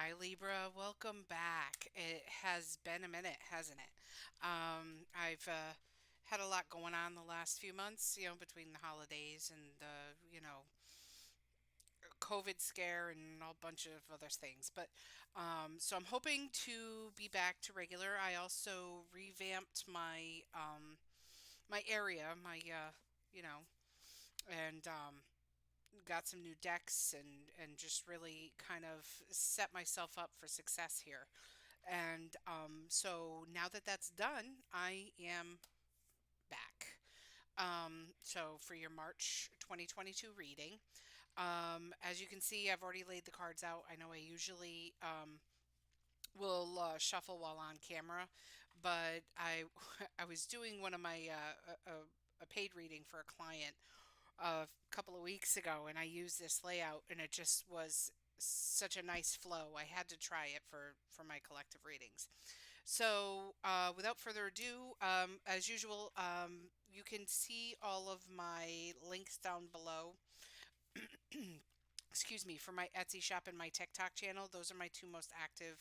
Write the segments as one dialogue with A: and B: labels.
A: Hi, Libra. Welcome back. It has been a minute, hasn't it? I've had a lot going on the last few months, between the holidays and the, COVID scare and a bunch of other things. So I'm hoping to be back to regular. I also revamped my area, you know, and got some new decks and just really kind of set myself up for success here. And so now that that's done, I am back. So for your March 2022 reading, as you can see, I've already laid the cards out. I know I usually will shuffle while on camera, but I was doing one of my a paid reading for a client a couple of weeks ago, and I used this layout, and it just was such a nice flow. I had to try it for my collective readings. So, without further ado, as usual, you can see all of my links down below. Excuse me, for my Etsy shop and my TikTok channel. Those are my two most active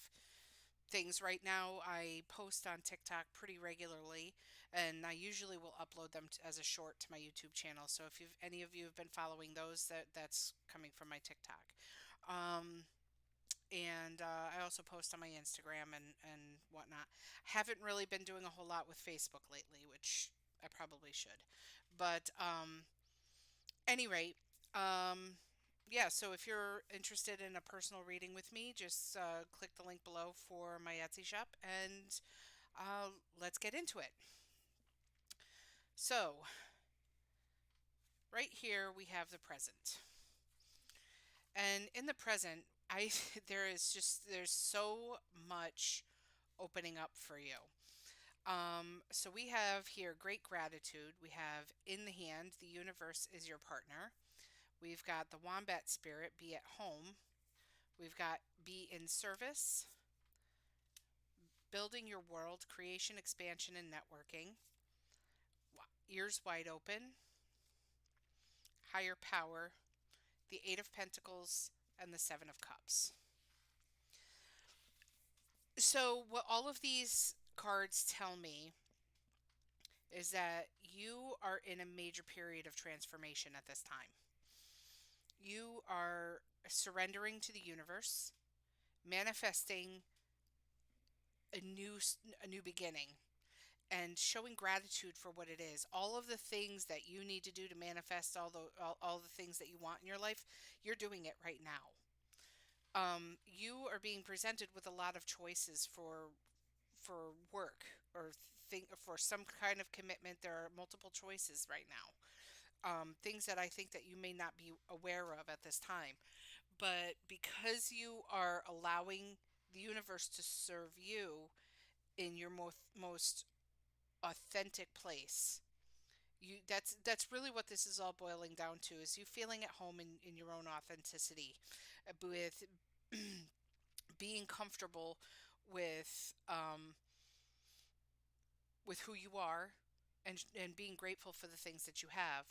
A: things right now. I post on TikTok pretty regularly, and I usually will upload them as a short to my YouTube channel. So if any of you have been following those, that's coming from my TikTok. Um, and I also post on my Instagram and whatnot. Haven't really been doing a whole lot with Facebook lately, which I probably should. But any rate, um, yeah, so if you're interested in a personal reading with me, just click the link below for my Etsy shop and let's get into it. So, right here we have the present. And in the present, I there's so much opening up for you. So we have here great gratitude. We have in the hand, the universe is your partner. We've got the wombat spirit, be at home. We've got be in service, building your world, creation, expansion, and networking. Ears wide open, higher power, the Eight of Pentacles, and the Seven of Cups. So, what all of these cards tell me is that you are in a major period of transformation at this time. You are surrendering to the universe, manifesting a new beginning, and showing gratitude for what it is. All of the things that you need to do to manifest all the things that you want in your life, you're doing it right now. You are being presented with a lot of choices for work or for some kind of commitment. There are multiple choices right now. Things that I think that you may not be aware of at this time. But because you are allowing the universe to serve you in your most authentic place, that's really what this is all boiling down to, is you feeling at home in your own authenticity, with being comfortable with with who you are, and being grateful for the things that you have.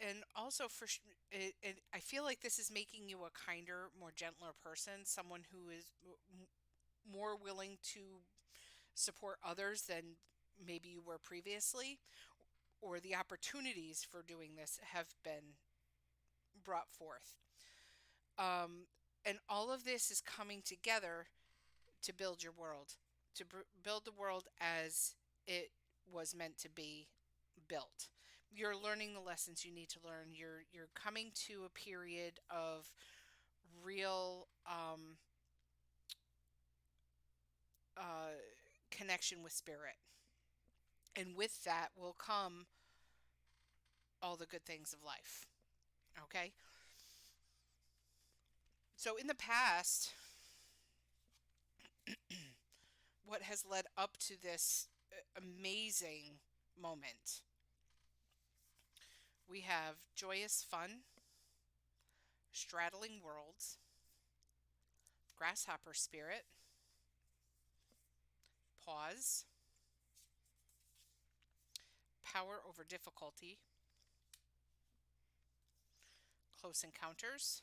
A: And also I feel like this is making you a kinder, more gentler person, someone who is more willing to support others than maybe you were previously, or the opportunities for doing this have been brought forth. And all of this is coming together to build your world, to build the world as it was meant to be built. You're learning the lessons you need to learn. You're coming to a period of real uh, connection with spirit, and with that will come all the good things of life. Okay, so in the past, what has led up to this amazing moment? We have joyous fun, straddling worlds, grasshopper spirit, pause, power over difficulty, close encounters,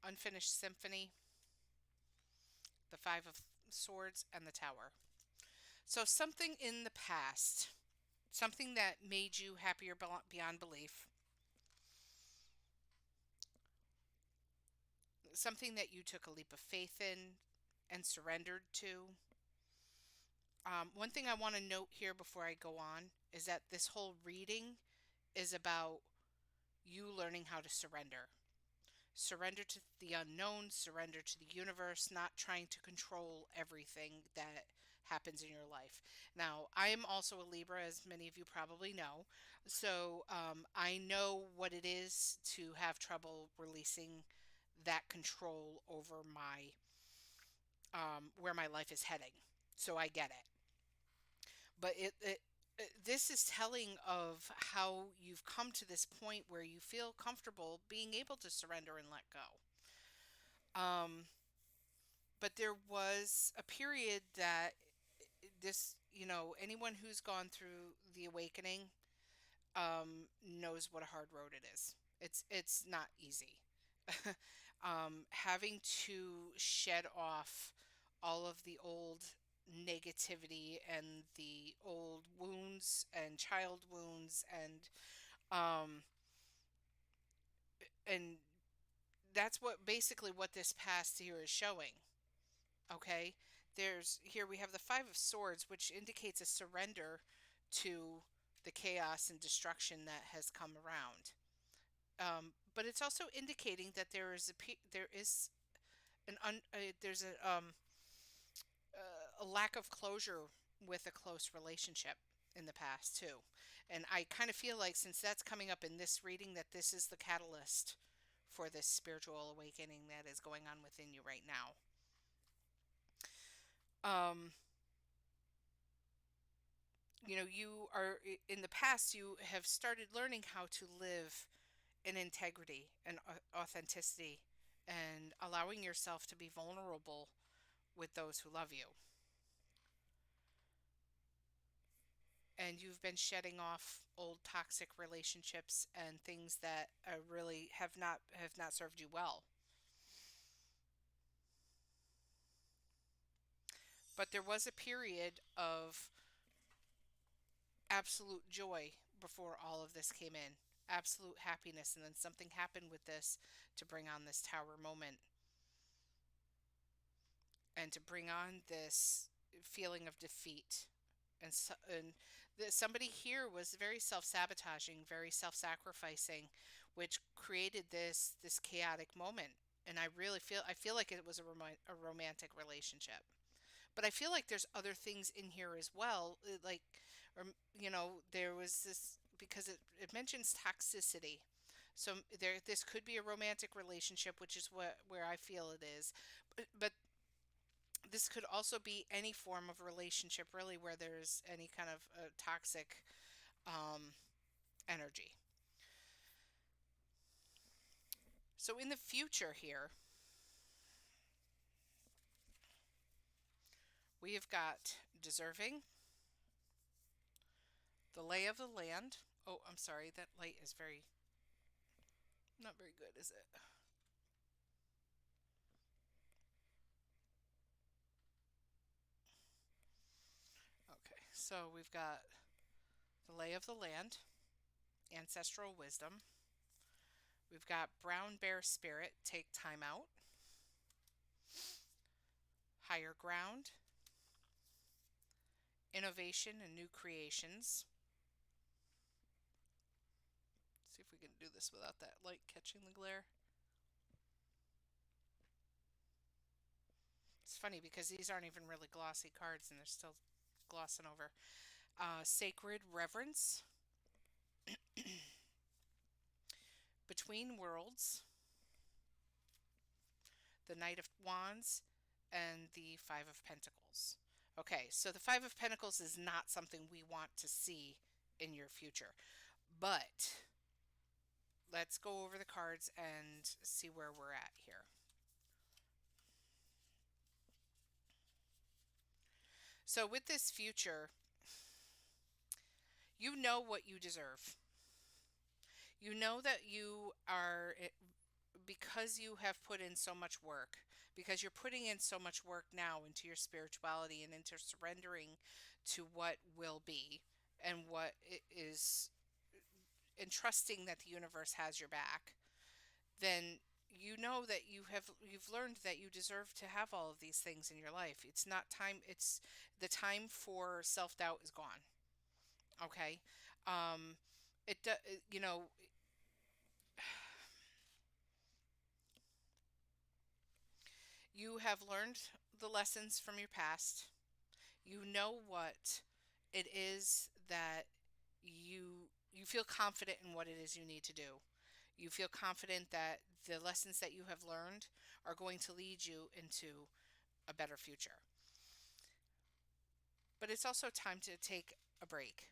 A: unfinished symphony, the Five of Swords, and the Tower. So something in the past, something that made you happier beyond belief, something that you took a leap of faith in and surrendered to. One thing I want to note here before I go on is that this whole reading is about you learning how to surrender. Surrender to the unknown, surrender to the universe, not trying to control everything that happens in your life. Now, I am also a Libra, as many of you probably know. So I know what it is to have trouble releasing that control over my where my life is heading. So I get it. But this is telling of how you've come to this point where you feel comfortable being able to surrender and let go. Um, but there was a period that anyone who's gone through the awakening knows what a hard road it is. It's not easy. Having to shed off all of the old negativity and the old wounds and child wounds um and that's what basically what this past here is showing. Okay, there's here we have the Five of Swords, which indicates a surrender to the chaos and destruction that has come around. But it's also indicating that there is there's a lack of closure with a close relationship in the past too. And I kind of feel like since that's coming up in this reading that this is the catalyst for this spiritual awakening that is going on within you right now. Um you are in the past you have started learning how to live in integrity and authenticity and allowing yourself to be vulnerable with those who love you. And you've been shedding off old toxic relationships and things that really have not served you well. But there was a period of absolute joy before all of this came in, absolute happiness, and then something happened with this to bring on this tower moment and to bring on this feeling of defeat. Somebody here was very self-sabotaging, very self-sacrificing, which created this chaotic moment. And I feel like it was a romantic relationship. But I feel like there's other things in here as well, like, or there was this because it mentions toxicity. So this could be a romantic relationship, which is where I feel it is. But this could also be any form of relationship, really, where there's any kind of toxic um, energy. So in the future here, we have got deserving, the lay of the land. Oh, I'm sorry, that light is very not very good, is it? Okay, so we've got the lay of the land, ancestral wisdom. We've got brown bear spirit, take time out, higher ground, innovation and new creations. See if we can do this without that light catching the glare. It's funny because these aren't even really glossy cards and they're still glossing over. Sacred reverence, between worlds, the Knight of Wands, and the Five of Pentacles. Okay, so the Five of Pentacles is not something we want to see in your future. But let's go over the cards and see where we're at here. So with this future, you know what you deserve. You know that you are because you have put in so much work, because you're putting in so much work now into your spirituality and into surrendering to what will be and what is, and trusting that the universe has your back, then you know that you've learned that you deserve to have all of these things in your life. It's not time, it's the time for self-doubt is gone. Okay? Um it do- you know, you have learned the lessons from your past. You know what it is that you feel confident in what it is you need to do. You feel confident that the lessons that you have learned are going to lead you into a better future. But it's also time to take a break.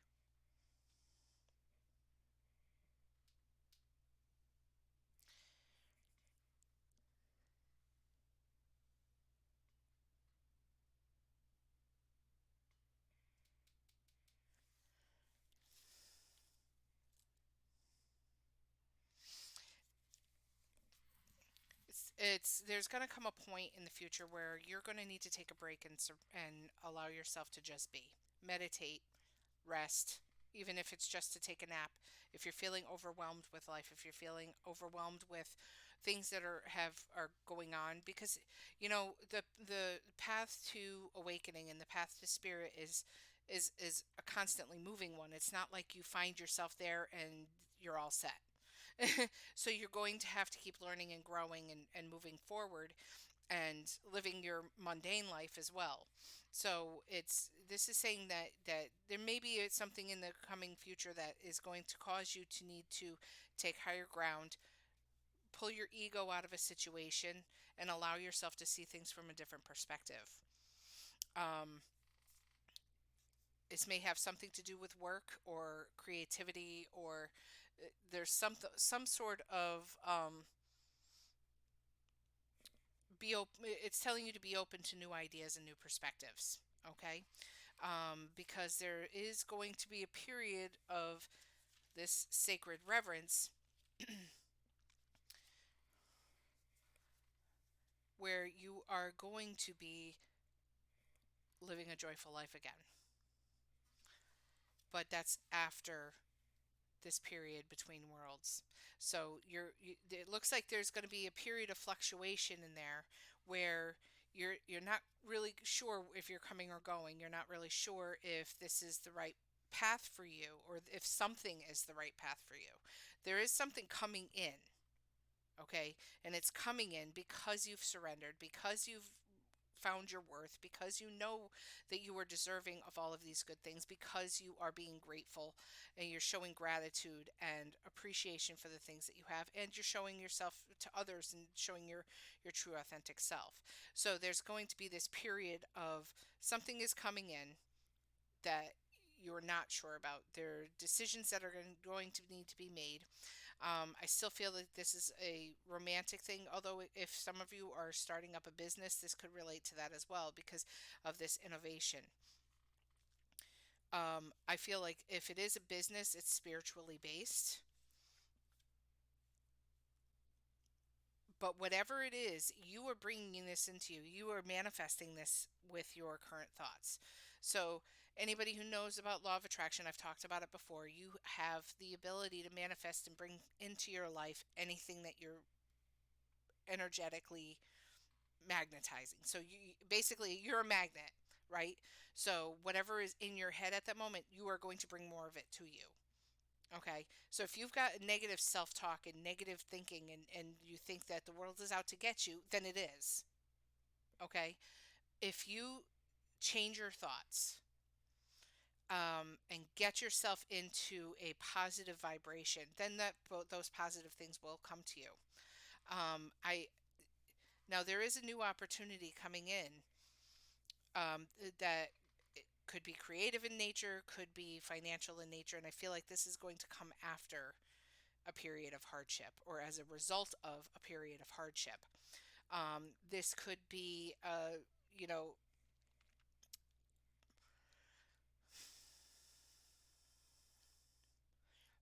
A: It's there's going to come a point in the future where you're going to need to take a break and allow yourself to just be. Meditate, rest, even if it's just to take a nap. If you're feeling overwhelmed with life, if you're feeling overwhelmed with things that are going on, because the path to awakening and the path to spirit is a constantly moving one. It's not like you find yourself there and you're all set. So you're going to have to keep learning and growing and moving forward and living your mundane life as well. So it's this is saying that there may be something in the coming future that is going to cause you to need to take higher ground, pull your ego out of a situation, and allow yourself to see things from a different perspective. Um, this may have something to do with work or creativity, or there's some sort of it's telling you to be open to new ideas and new perspectives. Okay, because there is going to be a period of this sacred reverence where you are going to be living a joyful life again. But that's after this period between worlds. So it looks like there's going to be a period of fluctuation in there where you're not really sure if you're coming or going. You're not really sure if this is the right path for you or if something is the right path for you. There is something coming in, okay? And it's coming in because you've surrendered, because you've found your worth, because you know that you are deserving of all of these good things, because you are being grateful and you're showing gratitude and appreciation for the things that you have, and you're showing yourself to others and showing your true authentic self. So there's going to be this period of something is coming in that you're not sure about. There are decisions that are going to need to be made. I still feel that this is a romantic thing, although if some of you are starting up a business, this could relate to that as well because of this innovation. I feel like if it is a business, it's spiritually based. But whatever it is, you are bringing this into you. You are manifesting this with your current thoughts. So, anybody who knows about law of attraction, I've talked about it before, you have the ability to manifest and bring into your life anything that you're energetically magnetizing. So, you basically you're a magnet, right? So, whatever is in your head at that moment, you are going to bring more of it to you. Okay. So if you've got negative self talk and negative thinking and you think that the world is out to get you, then it is. Okay. If you change your thoughts and get yourself into a positive vibration, then those positive things will come to you. I Now there is a new opportunity coming in that it could be creative in nature, could be financial in nature, and I feel like this is going to come after a period of hardship or as a result of a period of hardship. This could be, you know,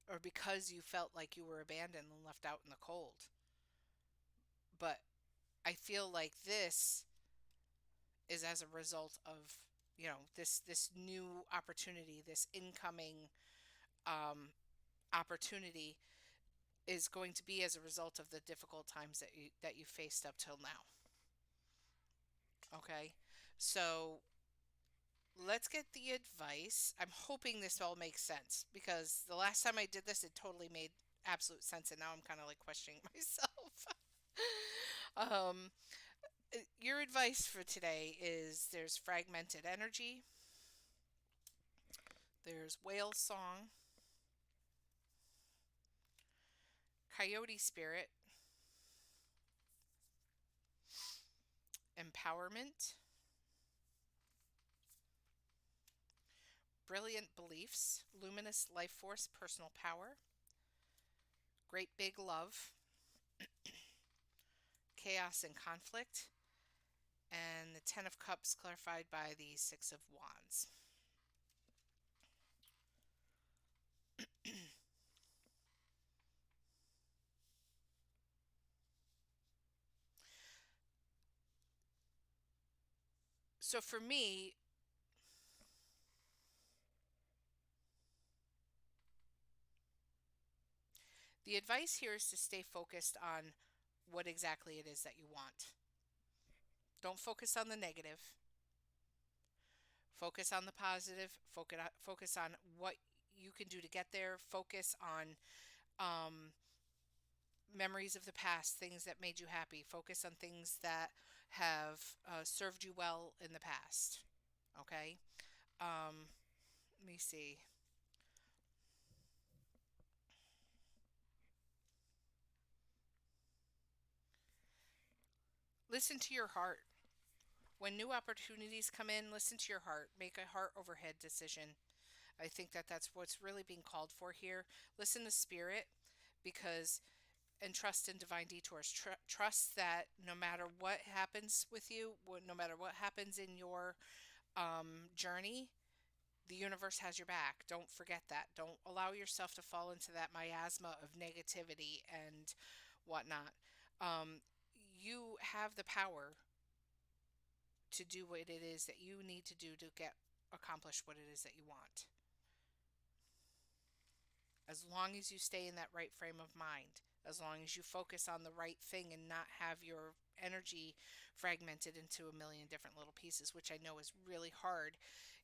A: or because you felt like you were abandoned and left out in the cold. I feel like this is as a result of, this new opportunity, this incoming um, opportunity is going to be as a result of the difficult times that you faced up till now. Okay, so let's get the advice. I'm hoping this all makes sense because the last time I did this, it totally made absolute sense, and now I'm kind of like questioning myself. um, your advice for today is there's fragmented energy, there's whale song, coyote spirit, empowerment, brilliant beliefs, luminous life force, personal power, great big love, chaos and conflict, and the Ten of Cups clarified by the Six of Wands. So for me, the advice here is to stay focused on what exactly it is that you want. Don't focus on the negative. Focus on the positive. Focus on what you can do to get there. Focus on um, memories of the past, things that made you happy. Focus on things that have served you well in the past. Okay? Um, Let me see. Listen to your heart. When new opportunities come in, listen to your heart. Make a heart overhead decision. I think that that's what's really being called for here. Listen to spirit because and trust in divine detours. Trust that no matter what happens with you, no matter what happens in your journey, the universe has your back. Don't forget that. Don't allow yourself to fall into that miasma of negativity and whatnot. You have the power to do what it is that you need to do to get accomplish what it is that you want. As long as you stay in that right frame of mind, as long as you focus on the right thing and not have your energy fragmented into a million different little pieces, which I know is really hard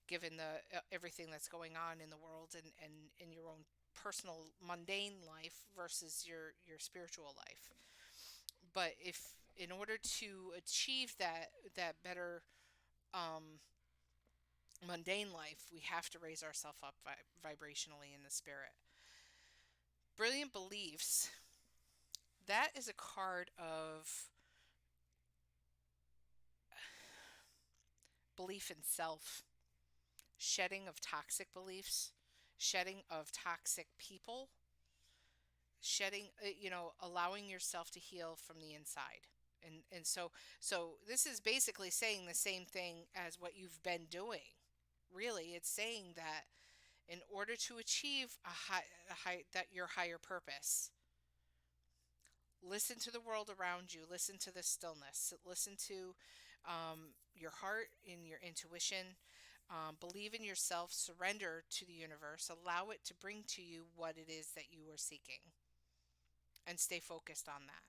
A: given the everything that's going on in the world and in your own personal mundane life versus your spiritual life. But if in order to achieve that better um, mundane life, we have to raise ourselves up vibrationally in the spirit. Brilliant beliefs. That is a card of belief in self, shedding of toxic beliefs, shedding of toxic people, shedding, allowing yourself to heal from the inside. And so this is basically saying the same thing as what you've been doing. Really, it's saying that in order to achieve that your higher purpose, listen to the world around you, listen to the stillness, listen to your heart and your intuition, believe in yourself, surrender to the universe, allow it to bring to you what it is that you are seeking, and stay focused on that.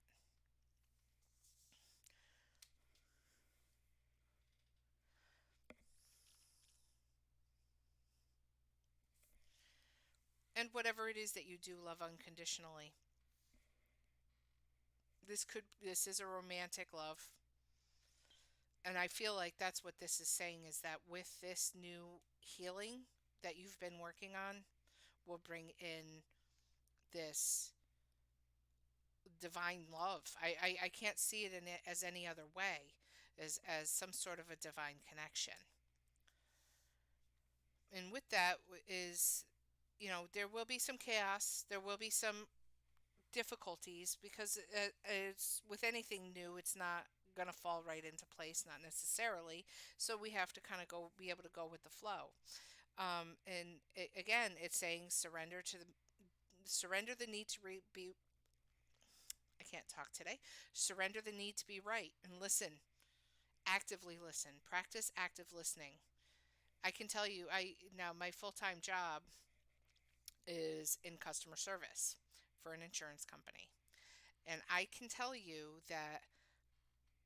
A: And whatever it is that you do, love unconditionally. This is a romantic love, and I feel like that's what this is saying, is that with this new healing that you've been working on will bring in this divine love. I can't see it in it as any other way, as some sort of a divine connection. And with that is, there will be some chaos, there will be some difficulties because it's with anything new, it's not going to fall right into place, not necessarily. So we have to kind of be able to go with the flow. And again, it's saying surrender the need to be. I can't talk today. Surrender the need to be right and listen. Actively listen. Practice active listening. I can tell you, I now my full-time job is in customer service for an insurance company. And I can tell you that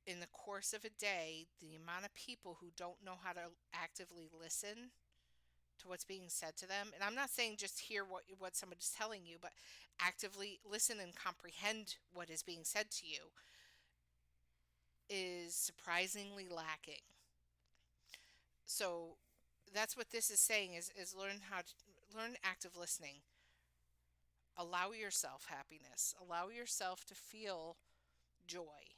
A: in the course of a day, the amount of people who don't know how to actively listen to what's being said to them, and I'm not saying just hear what somebody's telling you, but actively listen and comprehend what is being said to you, is surprisingly lacking. So that's what this is saying, is learn active listening. Allow yourself happiness. Allow yourself to feel joy,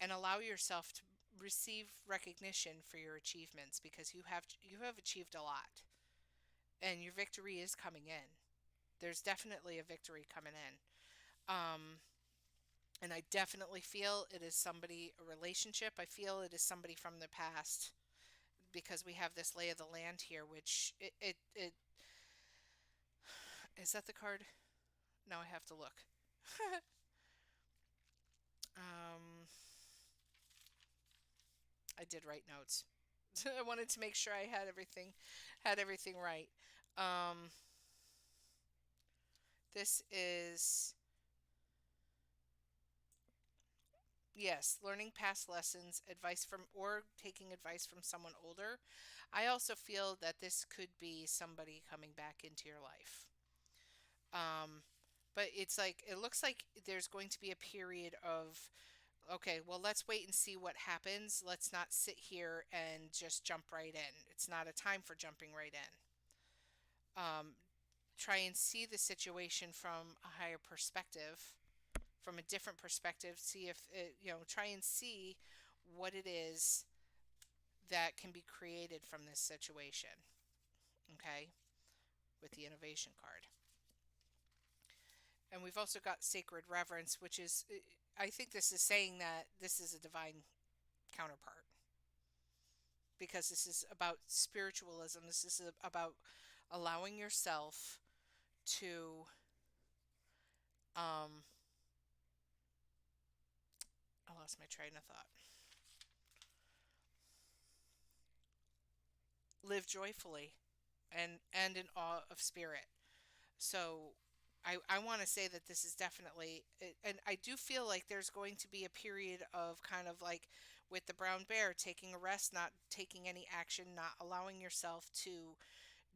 A: and allow yourself to receive recognition for your achievements, because you have achieved a lot, and your victory is coming in. There's definitely a victory coming in. Um, and I definitely feel it is somebody, a relationship. I feel it is somebody from the past, because we have this lay of the land here, which it is that the card? Now I have to look. um, I did write notes. I wanted to make sure I had everything right. Um, this is, yes, learning past lessons, advice from, or taking advice from someone older. I also feel that this could be somebody coming back into your life. Um, but it looks like there's going to be a period of, okay, well, let's wait and see what happens. Let's not sit here and just jump right in. It's not a time for jumping right in. Um, Try and see the situation from a higher perspective, from a different perspective. See if it, try and see what it is that can be created from this situation. Okay, with the innovation card. And we've also got sacred reverence, which is, I think this is saying that this is a divine counterpart, because this is about spiritualism. This is about allowing yourself to, um, I lost my train of thought. Live joyfully and in awe of spirit. So I want to say that this is definitely, and I do feel like there's going to be a period of kind of like with the brown bear, taking a rest, not taking any action, not allowing yourself to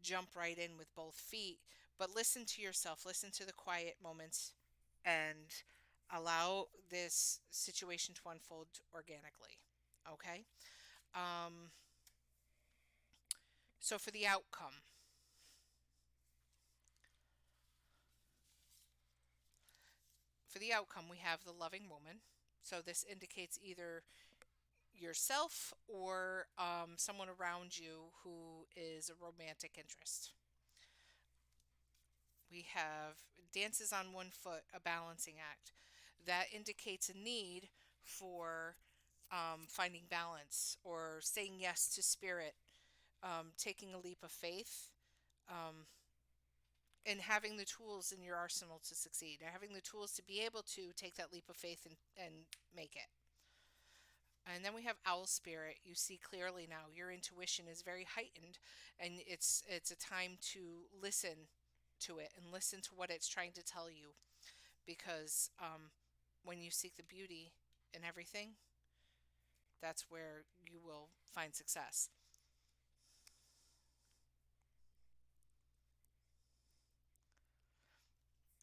A: jump right in with both feet, but listen to yourself, listen to the quiet moments, and allow this situation to unfold organically. Okay? Um, so for the outcome, we have the loving woman. So this indicates either yourself or someone around you who is a romantic interest. We have dances on one foot, a balancing act. That indicates a need for finding balance or saying yes to spirit, taking a leap of faith, um, and having the tools in your arsenal to succeed, and having the tools to be able to take that leap of faith and make it. And then we have owl spirit. You see clearly now. Your intuition is very heightened, and it's a time to listen to it and listen to what it's trying to tell you, because when you seek the beauty in everything, that's where you will find success.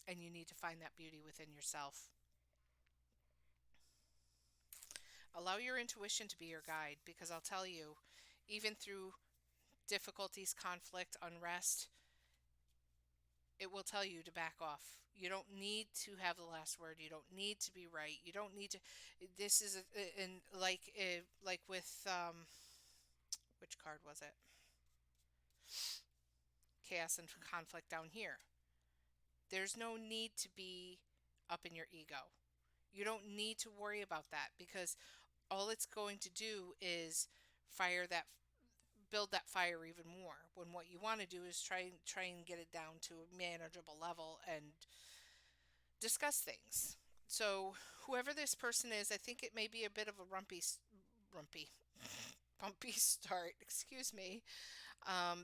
A: And you need to find that beauty within yourself. Allow your intuition to be your guide, because I'll tell you, even through difficulties, conflict, unrest, it will tell you to back off. You don't need to have the last word. You don't need to be right. You don't need to. This is in like with which card was it? Chaos and conflict down here. There's no need to be up in your ego. You don't need to worry about that, because all it's going to do is fire that build that fire even more, when what you want to do is try and get it down to a manageable level and discuss things. So whoever this person is, I think it may be a bit of a rumpy, bumpy start. Excuse me.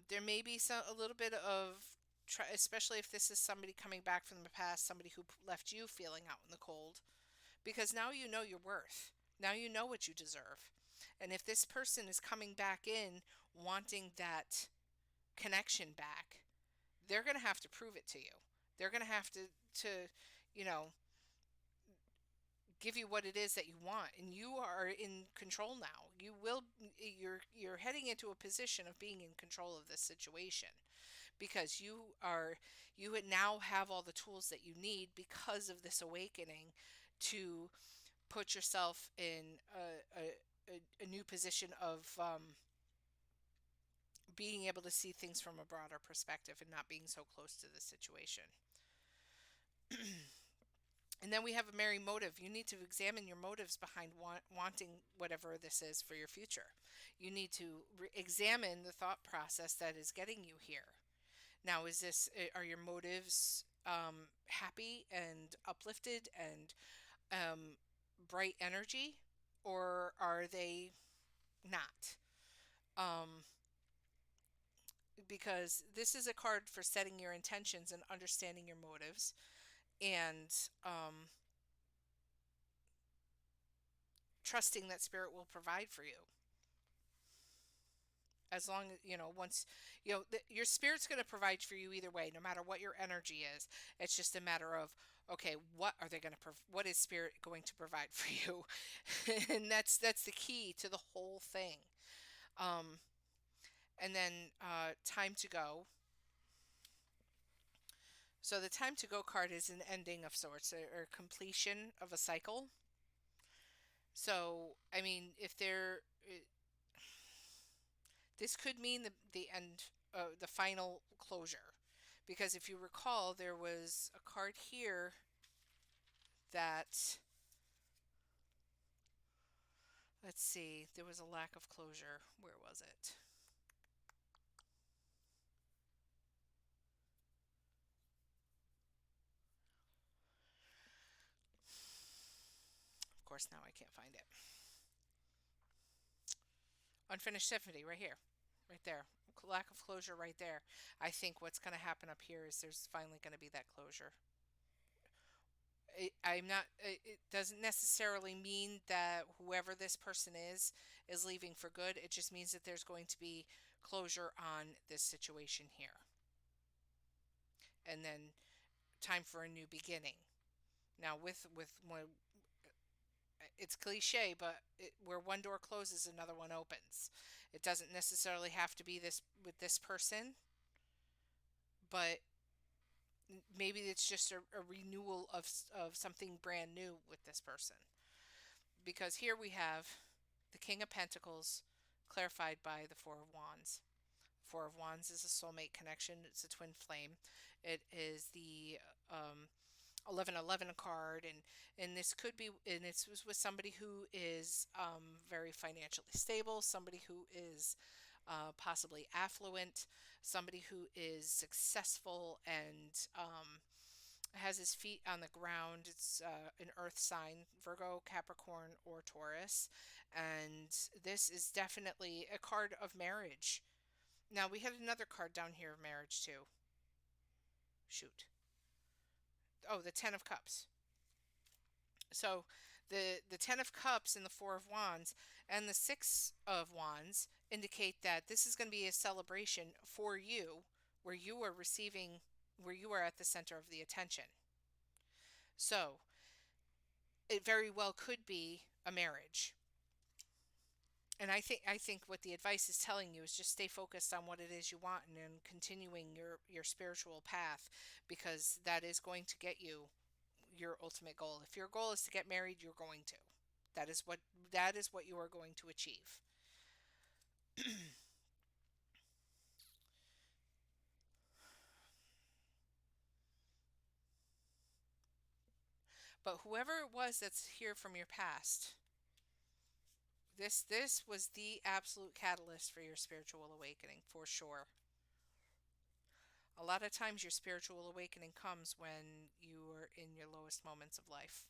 A: There may be a little bit of, especially if this is somebody coming back from the past, somebody who left you feeling out in the cold, because now you know your worth. Now you know what you deserve. And if this person is coming back in wanting that connection back, they're going to have to prove it to you. They're going to have to, you know, give you what it is that you want, and you are in control now. You're heading into a position of being in control of this situation, because you now have all the tools that you need because of this awakening to put yourself in a new position of being able to see things from a broader perspective and not being so close to the situation. And then we have a merry motive. You need to examine your motives behind wanting whatever this is for your future. You need to examine the thought process that is getting you here. Now, are your motives happy and uplifted and bright energy, or are they not? Um, because this is a card for setting your intentions and understanding your motives, and trusting that spirit will provide for you. As long as, once, your spirit's going to provide for you either way, no matter what your energy is. It's just a matter of, okay, what are they going to, what is spirit going to provide for you? And that's the key to the whole thing. Um, and then time to go. So the time to go card is an ending of sorts, or completion of a cycle. So, I mean, if this could mean the end, the final closure. Because if you recall, there was a card here that, let's see, there was a lack of closure. Where was it? Of course, now I can't find it. Unfinished symphony, right here. Right there. Lack of closure right there. I think what's going to happen up here is there's finally going to be that closure. I'm not. It doesn't necessarily mean that whoever this person is leaving for good. It just means that there's going to be closure on this situation here, and then time for a new beginning. Now, with one, it's cliche, but where one door closes, another one opens. It doesn't necessarily have to be this with this person, but maybe it's just a renewal of something brand new with this person. Because here we have the King of Pentacles clarified by the Four of Wands. Four of Wands is a soulmate connection. It's a twin flame. It is the 1111 card, and this could be, and it's with somebody who is very financially stable, somebody who is possibly affluent, somebody who is successful and has his feet on the ground. It's an earth sign, Virgo, Capricorn, or Taurus. And this is definitely a card of marriage. Now, we had another card down here of marriage, too. Shoot. Oh, the Ten of Cups. So the Ten of Cups and the Four of Wands and the Six of Wands indicate that this is going to be a celebration for you, where you are receiving, where you are at the center of the attention. So it very well could be a marriage. And I think what the advice is telling you is just stay focused on what it is you want, and then continuing your spiritual path, because that is going to get you your ultimate goal. If your goal is to get married, you're going to. That is what you are going to achieve. But whoever it was that's here from your past, this was the absolute catalyst for your spiritual awakening, for sure. A lot of times your spiritual awakening comes when you are in your lowest moments of life.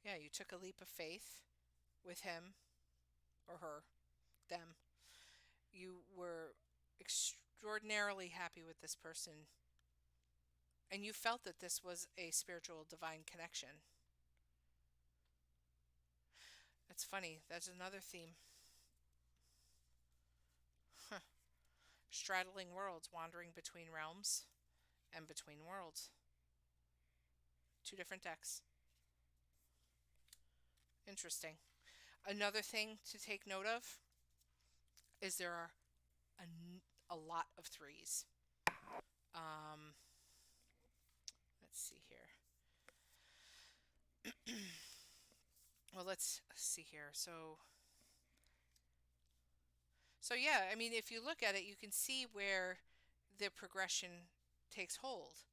A: Yeah, you took a leap of faith with him or her, them. You were extraordinarily happy with this person, and you felt that this was a spiritual divine connection. That's funny. That's another theme. Huh. Straddling worlds, wandering between realms and between worlds. Two different decks. Interesting. Another thing to take note of is there are a, a lot of threes. Um, let's see here. Well, let's see here. So yeah, I mean, if you look at it, you can see where the progression takes hold.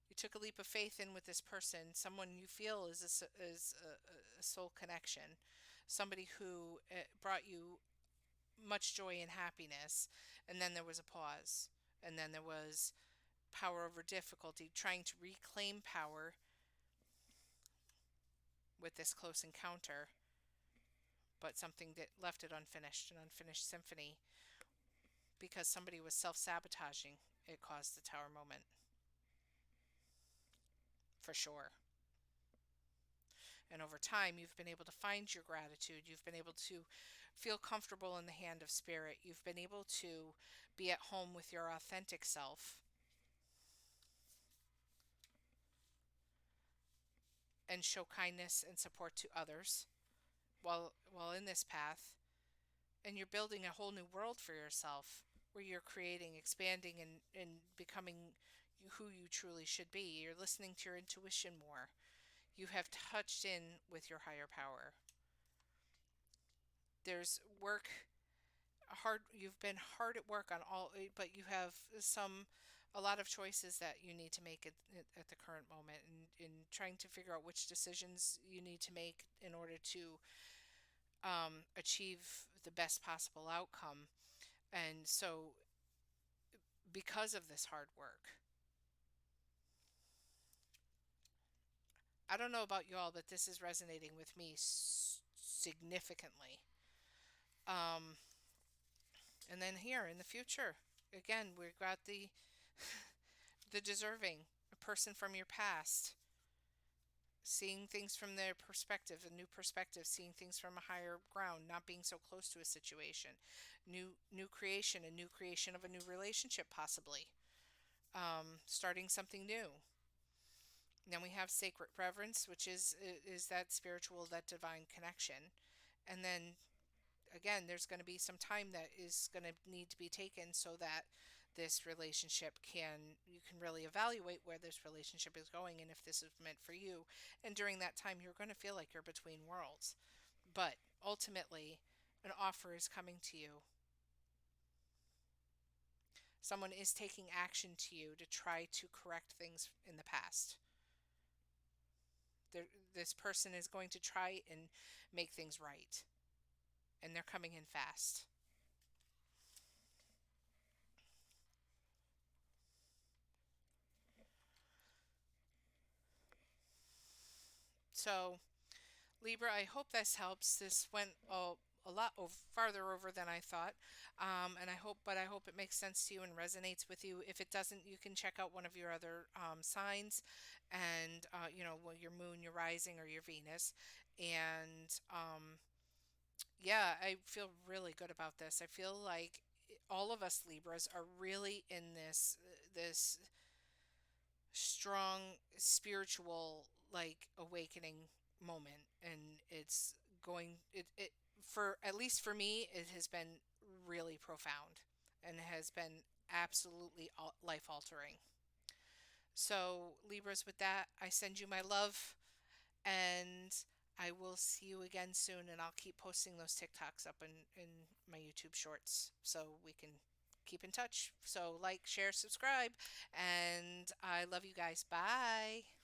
A: You took a leap of faith in with this person, someone you feel is a soul connection, somebody who brought you much joy and happiness, and then there was a pause, and then there was power over difficulty, trying to reclaim power with this close encounter, but something that left it unfinished, an unfinished symphony, because somebody was self sabotaging. It caused the tower moment, for sure. And over time, you've been able to find your gratitude. You've been able to feel comfortable in the hand of spirit. You've been able to be at home with your authentic self and show kindness and support to others while in this path. And you're building a whole new world for yourself where you're creating, expanding, and becoming who you truly should be. You're listening to your intuition more. You have touched in with your higher power. There's work hard You've been hard at work on all, but you have a lot of choices that you need to make at the current moment, and in trying to figure out which decisions you need to make in order to achieve the best possible outcome. And so because of this hard work, I don't know about y'all, but this is resonating with me significantly. um and then here in the future, again, we've got the deserving, a person from your past, seeing things from their perspective, a new perspective, seeing things from a higher ground, not being so close to a situation, new creation, a new creation of a new relationship, possibly starting something new. Then we have sacred reverence, which is that spiritual, that divine connection. And then again, there's going to be some time that is going to need to be taken so that this relationship you can really evaluate where this relationship is going and if this is meant for you. And during that time, you're going to feel like you're between worlds. But ultimately, an offer is coming to you. Someone is taking action to you to try to correct things in the past. This person is going to try and make things right, and they're coming in fast. So, Libra, I hope this helps. This went a lot farther over than I thought, and I hope it makes sense to you and resonates with you. If it doesn't, you can check out one of your other signs, and well, your moon, your rising, or your Venus, and yeah, I feel really good about this. I feel like all of us Libras are really in this strong spiritual like awakening moment, and it's going it for, at least for me, it has been really profound and has been absolutely life altering. So Libras, with that, I send you my love, and I will see you again soon, and I'll keep posting those TikToks up in my YouTube shorts so we can keep in touch. So like, share, subscribe, and I love you guys. Bye.